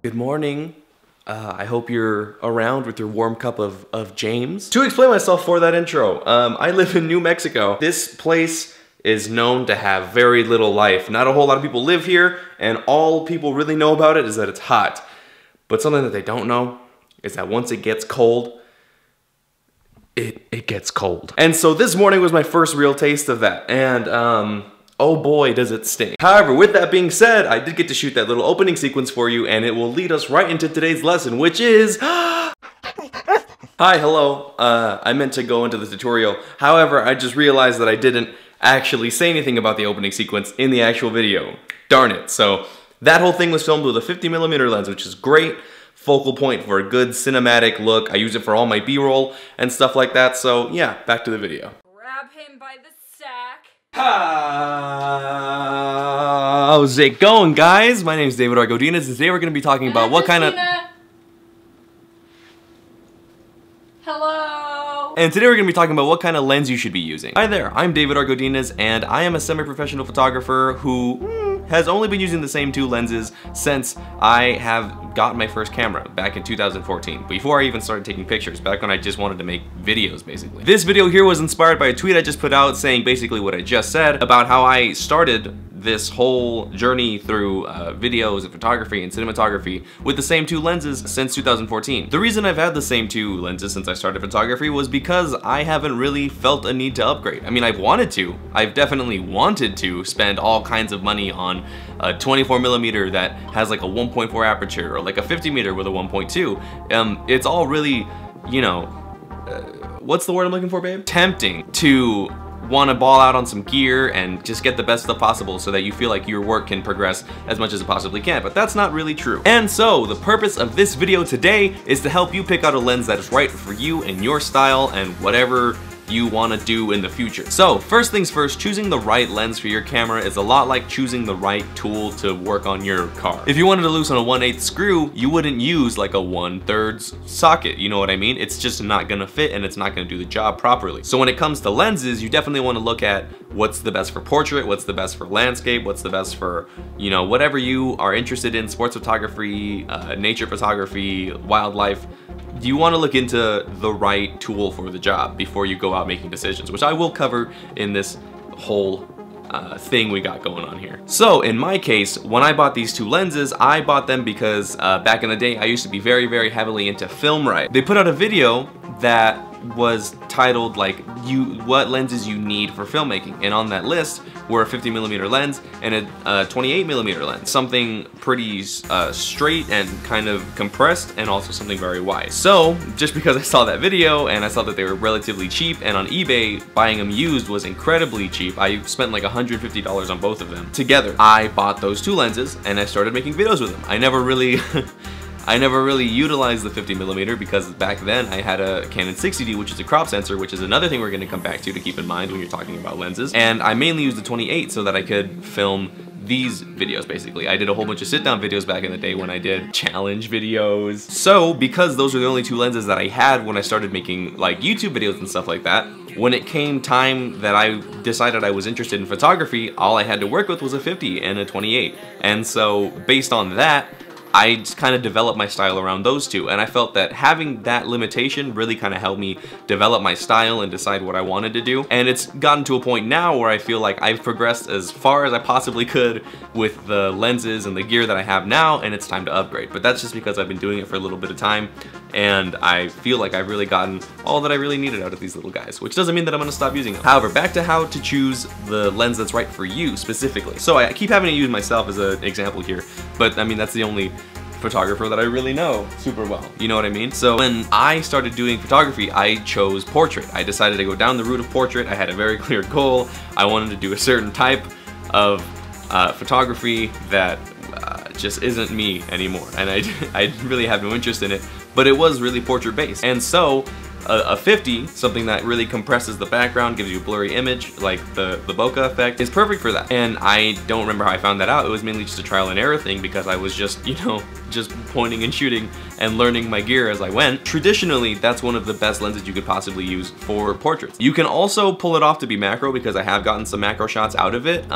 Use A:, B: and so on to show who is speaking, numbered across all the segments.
A: Good morning. I hope you're around with your warm cup of James. To explain myself for that intro, I live in New Mexico. This place is known to have very little life. Not a whole lot of people live here, and all people really know about it is that it's hot. But something that they don't know is that once it gets cold, it gets cold. And so this morning was my first real taste of that, and oh boy, does it stink. However, with that being said, I did get to shoot that little opening sequence for you, and it will lead us right into today's lesson, which is... Hi, hello. I meant to go into the tutorial. However, I just realized that I didn't actually say anything about the opening sequence in the actual video. Darn it. So that whole thing was filmed with a 50mm lens, which is great. Focal point for a good cinematic look. I use it for all my B-roll and stuff like that. So yeah, back to the video.
B: Grab him by the sack.
A: How's it going, guys? My name is David Argodinas, and today we're going to be talking about what kind of...
B: Hello.
A: And today we're going to be talking about what kind of lens you should be using. Hi there, I'm David Argodinas, and I am a semi-professional photographer who has only been using the same two lenses since I have got my first camera back in 2014, before I even started taking pictures, back when I just wanted to make videos, basically. This video here was inspired by a tweet I just put out saying basically what I just said about how I started this whole journey through videos and photography and cinematography with the same two lenses since 2014. The reason I've had the same two lenses since I started photography was because I haven't really felt a need to upgrade. I mean, I've wanted to. I've definitely wanted to spend all kinds of money on a 24mm that has like a 1.4 aperture, or like a 50mm with a 1.2. It's all really, you know, what's the word I'm looking for, babe? Tempting to want to ball out on some gear and just get the best stuff possible so that you feel like your work can progress as much as it possibly can, but that's not really true. And so the purpose of this video today is to help you pick out a lens that is right for you and your style and whatever you want to do in the future. So first things first, choosing the right lens for your camera is a lot like choosing the right tool to work on your car. If you wanted to loosen a 1/8 screw, you wouldn't use like a 1/3 socket, you know what I mean? It's just not gonna fit and it's not gonna do the job properly. So when it comes to lenses, you definitely want to look at what's the best for portrait, what's the best for landscape, what's the best for, you know, whatever you are interested in, sports photography, nature photography, wildlife. You want to look into the right tool for the job before you go out making decisions, which I will cover in this whole thing we got going on here. So in my case, when I bought these two lenses, I bought them because back in the day, I used to be very, very heavily into film ride. They put out a video that was titled like what lenses you need for filmmaking, and on that list were a 50mm lens and a 28mm lens, something pretty straight and kind of compressed, and also something very wide. So just because I saw that video and I saw that they were relatively cheap, and on eBay buying them used was incredibly cheap, I spent like $150 on both of them together. I bought those two lenses and I started making videos with them. I never really utilized the 50mm because back then I had a Canon 60D, which is a crop sensor, which is another thing we're going to come back to keep in mind when you're talking about lenses. And I mainly used the 28 so that I could film these videos, basically. I did a whole bunch of sit-down videos back in the day when I did challenge videos. So because those were the only two lenses that I had when I started making like YouTube videos and stuff like that, when it came time that I decided I was interested in photography, all I had to work with was a 50 and a 28. And so based on that, I just kind of developed my style around those two, and I felt that having that limitation really kind of helped me develop my style and decide what I wanted to do. And it's gotten to a point now where I feel like I've progressed as far as I possibly could with the lenses and the gear that I have now, and it's time to upgrade. But that's just because I've been doing it for a little bit of time, and I feel like I've really gotten all that I really needed out of these little guys, which doesn't mean that I'm gonna stop using them. However, back to how to choose the lens that's right for you specifically. So I keep having to use myself as an example here, but I mean, that's the only photographer that I really know super well, you know what I mean? So when I started doing photography, I chose portrait. I decided to go down the route of portrait. I had a very clear goal. I wanted to do a certain type of photography that just isn't me anymore, and I really have no interest in it, but it was really portrait based. And so a 50, something that really compresses the background, gives you a blurry image, like the bokeh effect, is perfect for that. And I don't remember how I found that out. It was mainly just a trial and error thing because I was just, you know, just pointing and shooting and learning my gear as I went. Traditionally, that's one of the best lenses you could possibly use for portraits. You can also pull it off to be macro because I have gotten some macro shots out of it.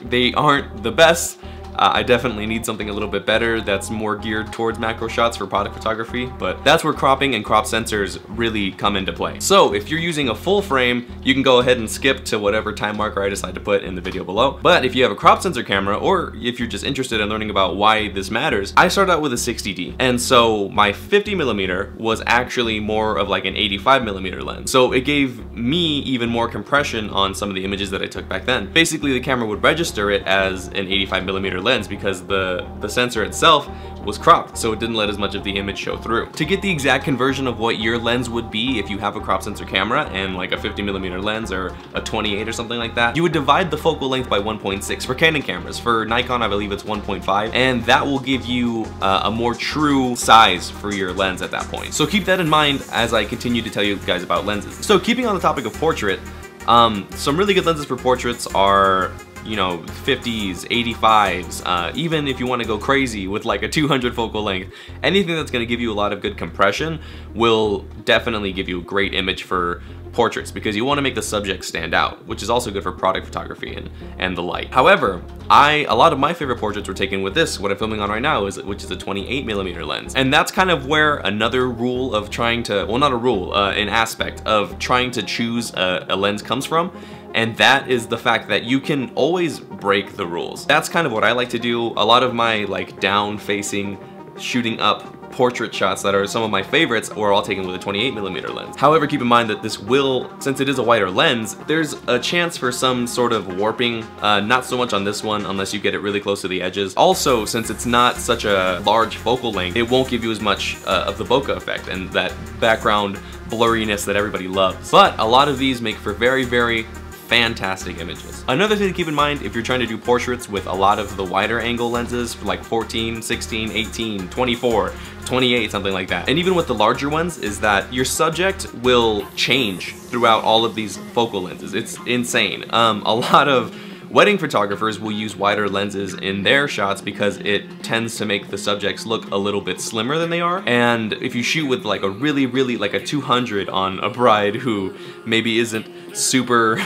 A: They aren't the best. I definitely need something a little bit better that's more geared towards macro shots for product photography, but that's where cropping and crop sensors really come into play. So if you're using a full frame, you can go ahead and skip to whatever time marker I decide to put in the video below. But if you have a crop sensor camera, or if you're just interested in learning about why this matters, I started out with a 60D. And so my 50mm was actually more of like an 85mm lens. So it gave me even more compression on some of the images that I took back then. Basically, the camera would register it as an 85mm lens because the sensor itself was cropped, so it didn't let as much of the image show through. To get the exact conversion of what your lens would be if you have a crop sensor camera and like a 50mm lens or a 28 or something like that, you would divide the focal length by 1.6 for Canon cameras. For Nikon, I believe it's 1.5, and that will give you a more true size for your lens at that point. So keep that in mind as I continue to tell you guys about lenses. So keeping on the topic of portrait, some really good lenses for portraits are, you know, 50s, 85s, even if you want to go crazy with like a 200 focal length, anything that's going to give you a lot of good compression will definitely give you a great image for portraits, because you want to make the subject stand out, which is also good for product photography and the light. However, a lot of my favorite portraits were taken with this, what I'm filming on right now, which is a 28mm lens. And that's kind of where another rule of trying to, well, not a rule, an aspect of trying to choose a lens comes from. And that is the fact that you can always break the rules. That's kind of what I like to do. A lot of my like down facing, shooting up portrait shots that are some of my favorites were all taken with a 28mm lens. However, keep in mind that this will, since it is a wider lens, there's a chance for some sort of warping, not so much on this one unless you get it really close to the edges. Also, since it's not such a large focal length, it won't give you as much of the bokeh effect and that background blurriness that everybody loves. But a lot of these make for very, very fantastic images. Another thing to keep in mind if you're trying to do portraits with a lot of the wider angle lenses, like 14, 16, 18, 24, 28, something like that, and even with the larger ones, is that your subject will change throughout all of these focal lenses. It's insane. A lot of wedding photographers will use wider lenses in their shots because it tends to make the subjects look a little bit slimmer than they are. And if you shoot with like a really, like a 200 on a bride who maybe isn't super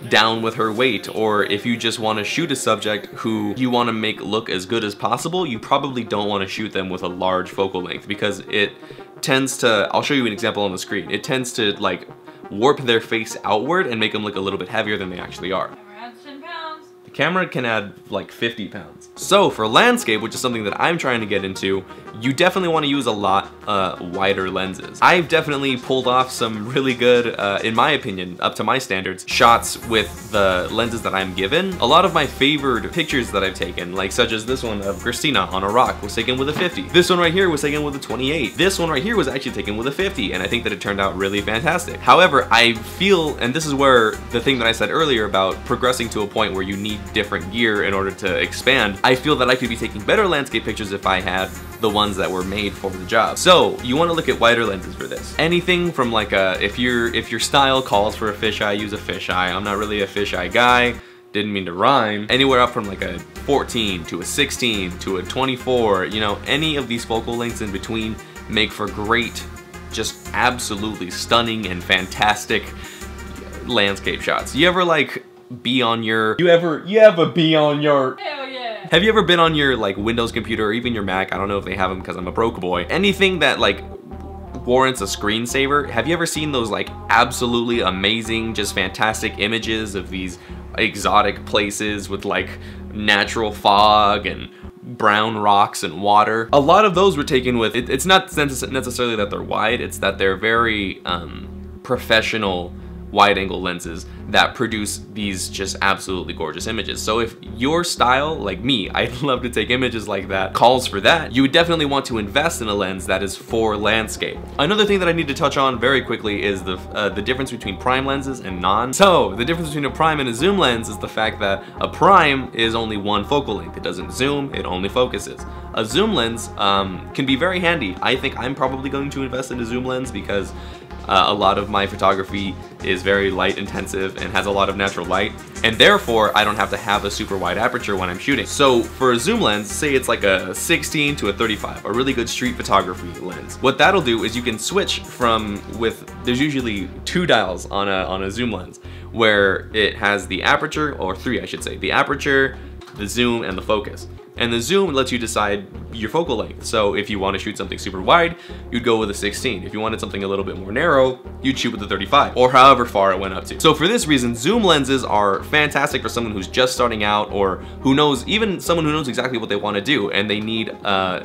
A: down with her weight, or if you just want to shoot a subject who you want to make look as good as possible, you probably don't want to shoot them with a large focal length because it tends to, I'll show you an example on the screen, it tends to like warp their face outward and make them look a little bit heavier than they actually are. Camera can add like 50 pounds. So for landscape, which is something that I'm trying to get into, you definitely want to use a lot wider lenses. I've definitely pulled off some really good, in my opinion, up to my standards, shots with the lenses that I'm given. A lot of my favored pictures that I've taken, like such as this one of Christina on a rock, was taken with a 50. This one right here was taken with a 28. This one right here was actually taken with a 50, and I think that it turned out really fantastic. However, I feel, and this is where the thing that I said earlier about progressing to a point where you need different gear in order to expand, I feel that I could be taking better landscape pictures if I had the ones that were made for the job. So you want to look at wider lenses for this. Anything from like a, if your style calls for a fisheye, use a fisheye. I'm not really a fisheye guy. Didn't mean to rhyme. Anywhere up from like a 14 to a 16 to a 24, you know, any of these focal lengths in between make for great, just absolutely stunning and fantastic landscape shots. You ever like be on your, you ever be on your,
B: hell yeah.
A: Have you ever been on your like Windows computer or even your Mac? I don't know if they have them because I'm a broke boy. Anything that like warrants a screensaver. Have you ever seen those like absolutely amazing, just fantastic images of these exotic places with like natural fog and brown rocks and water? A lot of those were taken with, it's not necessarily that they're wide, it's that they're very professional wide angle lenses that produce these just absolutely gorgeous images. So if your style, like me, I love to take images like that, calls for that, you would definitely want to invest in a lens that is for landscape. Another thing that I need to touch on very quickly is the difference between prime lenses and non. So the difference between a prime and a zoom lens is the fact that a prime is only one focal length. It doesn't zoom, it only focuses. A zoom lens can be very handy. I think I'm probably going to invest in a zoom lens because a lot of my photography is very light intensive and has a lot of natural light, and therefore I don't have to have a super wide aperture when I'm shooting. So for a zoom lens, say it's like a 16 to a 35, a really good street photography lens. What that'll do is you can switch from, there's usually 2 dials on a zoom lens, where it has the aperture, or 3 I should say, the aperture, the zoom, and the focus. And the zoom lets you decide your focal length. So if you want to shoot something super wide, you'd go with a 16. If you wanted something a little bit more narrow, you'd shoot with a 35, or however far it went up to. So for this reason, zoom lenses are fantastic for someone who's just starting out, or who knows, even someone who knows exactly what they want to do, and they need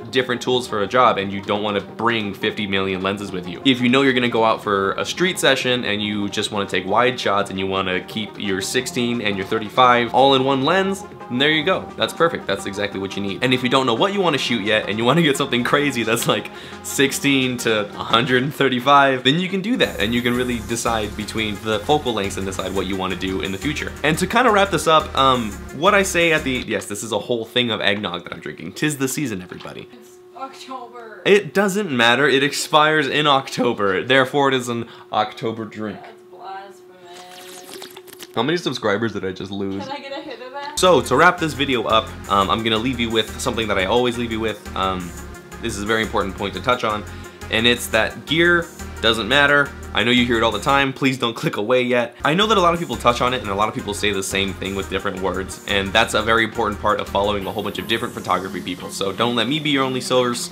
A: different tools for a job, and you don't want to bring 50 million lenses with you. If you know you're going to go out for a street session and you just want to take wide shots and you want to keep your 16 and your 35 all in one lens, and there you go. That's perfect. That's exactly what you need. And if you don't know what you want to shoot yet and you want to get something crazy that's like 16 to 135, then you can do that, and you can really decide between the focal lengths and decide what you want to do in the future. And to kind of wrap this up, what I say at the, yes, this is a whole thing of eggnog that I'm drinking. 'Tis the season, everybody.
B: It's October.
A: It doesn't matter. It expires in October. Therefore, it is an October drink.
B: That's blasphemous.
A: How many subscribers did I just lose?
B: Can I get a hit of that?
A: So to wrap this video up, I'm gonna leave you with something that I always leave you with. This is a very important point to touch on, and it's that gear doesn't matter. I know you hear it all the time. Please don't click away yet. I know that a lot of people touch on it, and a lot of people say the same thing with different words, and that's a very important part of following a whole bunch of different photography people. So don't let me be your only source.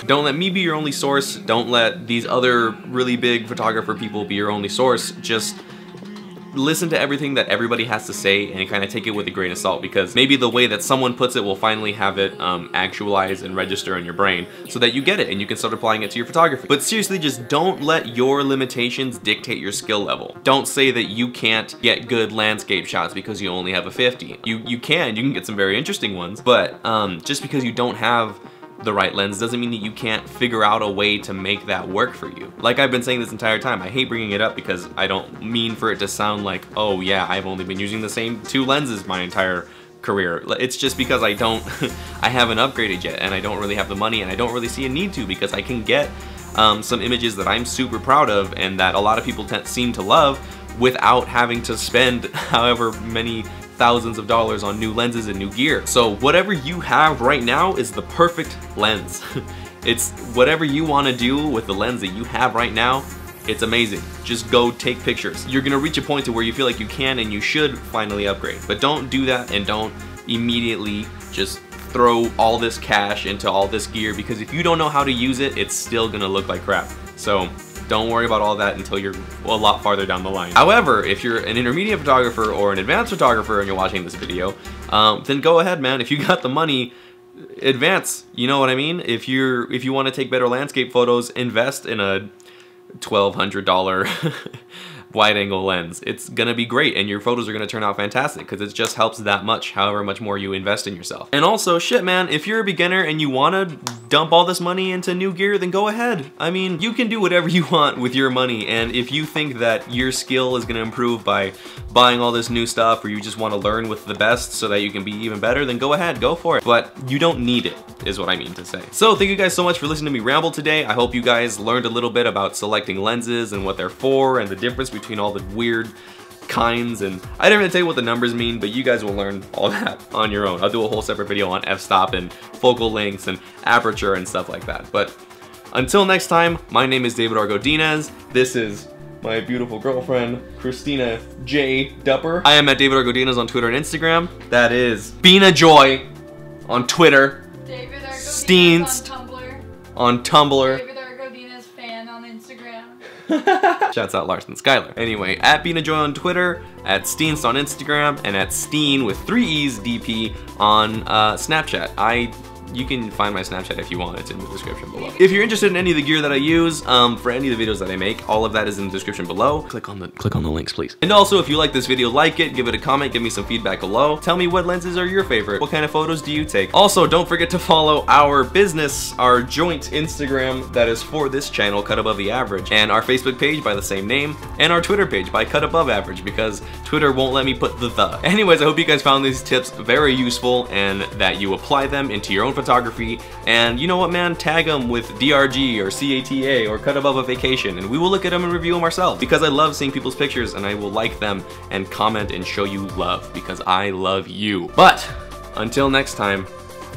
A: Don't let me be your only source. Don't let these other really big photographer people be your only source. Just listen to everything that everybody has to say and kind of take it with a grain of salt, because maybe the way that someone puts it will finally have it actualize and register in your brain so that you get it and you can start applying it to your photography. But seriously, just don't let your limitations dictate your skill level. Don't say that you can't get good landscape shots because you only have a 50. You can get some very interesting ones, but just because you don't have the right lens doesn't mean that you can't figure out a way to make that work for you. Like I've been saying this entire time, I hate bringing it up because I don't mean for it to sound like, oh yeah, I've only been using the same 2 lenses my entire career. It's just because I don't, I haven't upgraded yet, and I don't really have the money, and I don't really see a need to, because I can get some images that I'm super proud of and that a lot of people seem to love without having to spend however many thousands of dollars on new lenses and new gear. So whatever you have right now is the perfect lens. It's whatever you want to do with the lens that you have right now. It's amazing. Just go take pictures. You're gonna reach a point to where you feel like you can and you should finally upgrade. But don't do that, and don't immediately just throw all this cash into all this gear, because if you don't know how to use it, it's still gonna look like crap. So don't worry about all that until you're a lot farther down the line. However, if you're an intermediate photographer or an advanced photographer and you're watching this video, then go ahead, man. If you got the money, advance. You know what I mean? If you want to take better landscape photos, invest in a $1,200 wide angle lens. It's gonna be great, and your photos are gonna turn out fantastic because it just helps that much, however much more you invest in yourself. And also, shit man, if you're a beginner and you wanna dump all this money into new gear, then go ahead. I mean, you can do whatever you want with your money, and if you think that your skill is gonna improve by buying all this new stuff, or you just wanna learn with the best so that you can be even better, then go ahead, go for it. But you don't need it, is what I mean to say. So thank you guys so much for listening to me ramble today. I hope you guys learned a little bit about selecting lenses and what they're for, and the difference between all the weird kinds, and I didn't really tell you what the numbers mean, but you guys will learn all that on your own. I'll do a whole separate video on f-stop and focal lengths and aperture and stuff like that. But until next time, my name is David Argodinez. This is my beautiful girlfriend, Christina J. Dupper. I am at David Argodinez on Twitter and Instagram. That is Bina Joy on Twitter.
B: David Argodinez
A: Steenst on Tumblr.
B: David Argodinez fan on Instagram.
A: Shouts out Larson Skylar. Anyway, at Bina Joy on Twitter, at Steenst on Instagram, and at Steen with 3 E's DP on Snapchat. You can find my Snapchat if you want, it's in the description below. If you're interested in any of the gear that I use, for any of the videos that I make, all of that is in the description below. Click on the links, please. And also, if you like this video, like it, give it a comment, give me some feedback below. Tell me what lenses are your favorite. What kind of photos do you take? Also, don't forget to follow our business, our joint Instagram that is for this channel, Cut Above the Average, and our Facebook page by the same name, and our Twitter page by Cut Above Average, because Twitter won't let me put the. Anyways, I hope you guys found these tips very useful and that you apply them into your own photography. And you know what, man, tag them with DRG or CATA or Cut Above a Vacation, and we will look at them and review them ourselves, because I love seeing people's pictures, and I will like them and comment and show you love, because I love you. But until next time,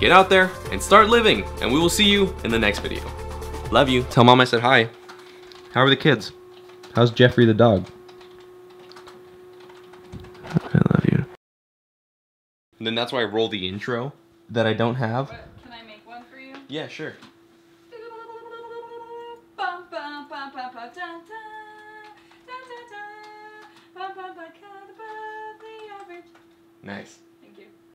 A: get out there and start living, and we will see you in the next video. Love you. Tell mom I said hi. How are the kids? How's Jeffrey the dog? I love you. And then that's why I roll the intro that I don't have.
B: What, can I make one for you?
A: Yeah, sure.
B: Bum, bum, bum, bum, bum, dun, dun, dun, dun, dun. Bum, bum, bum, cut above the average.
A: Nice.